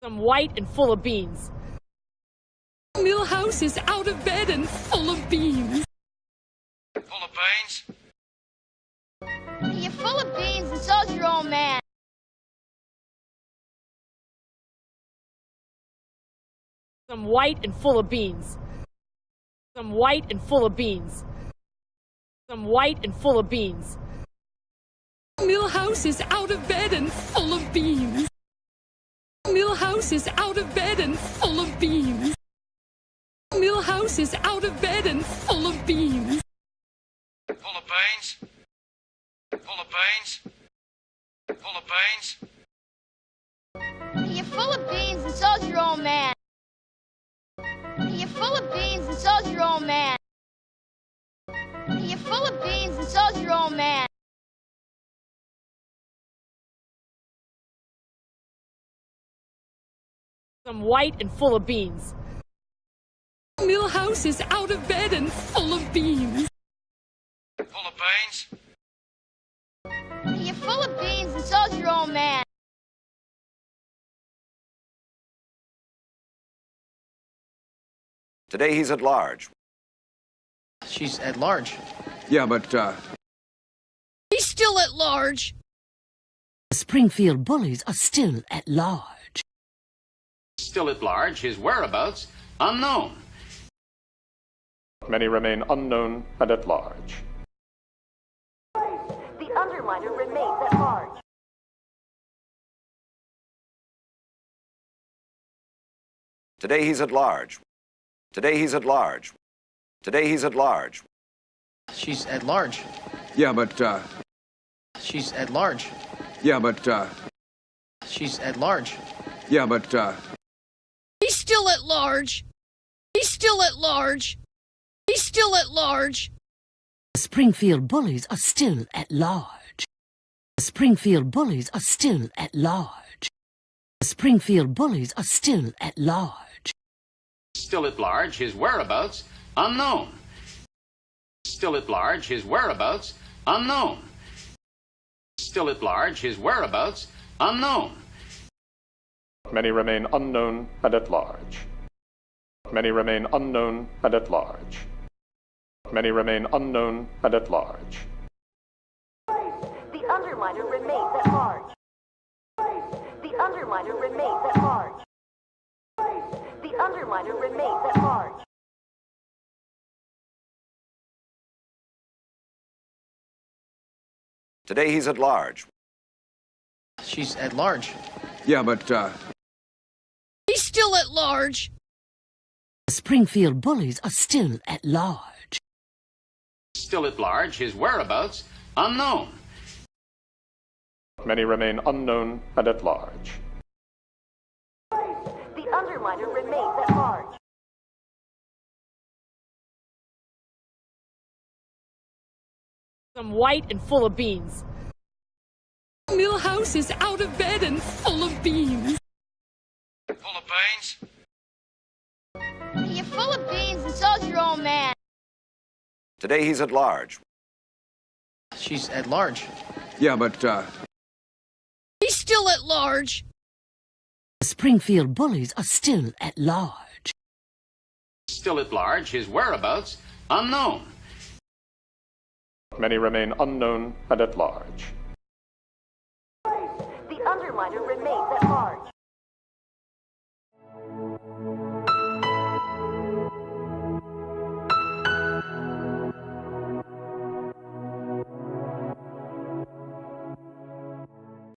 I'm white and full of beans. Millhouse is out of bed and full of beans. Full of beans? You're full of beans and so's your old man. I'm white and full of beans. I'm white and full of beans. I'm white and full of beans. Millhouse is out of bed and full of beans. Millhouse is out of bed and full of beans. Millhouse is out of bed and full of beans. Full of beans? Full of beans? Full of beans? You're full of beans and so's your old man. You're full of beans and so's your old man. You're full of beans and so's your old man. I'm white and full of beans. Millhouse is out of bed and full of beans. Full of beans? You're full of beans and so's your old man. Today he's at large. She's at large. Yeah, but, He's still at large. The Springfield bullies are still at large. Still at large, his whereabouts unknown. Many remain unknown and at large. The underliner remains at large. Today he's at large. Today he's at large. Today he's at large. She's at large. Yeah, but, She's at large. yeah, but, She's at large. yeah, but, He's still at large. He's still at large. He's still at large. The Springfield bullies are still at large. The Springfield bullies are still at large. The Springfield bullies are still at large. Still at large, his whereabouts unknown. Still at large, his whereabouts unknown. Still at large, his whereabouts unknown. Many remain unknown and at large. Many remain unknown and at large. Many remain unknown and at large. The underliner remains at large. The underliner remains at large. The underliner remains at large. today he's at large. She's at large. Yeah, but, He's still at large. The Springfield bullies are still at large. Still at large, his whereabouts unknown. Many remain unknown and at large. The underliner remains at large. I'm white and full of beans. Millhouse is out of bed and full of beans. Full of beans? You're full of beans and so's your old man. today he's at large. She's at large. Yeah, but, He's still at large. The Springfield bullies are still at large. Still at large, his whereabouts unknown. Many remain unknown and at large. The underliner remains at large.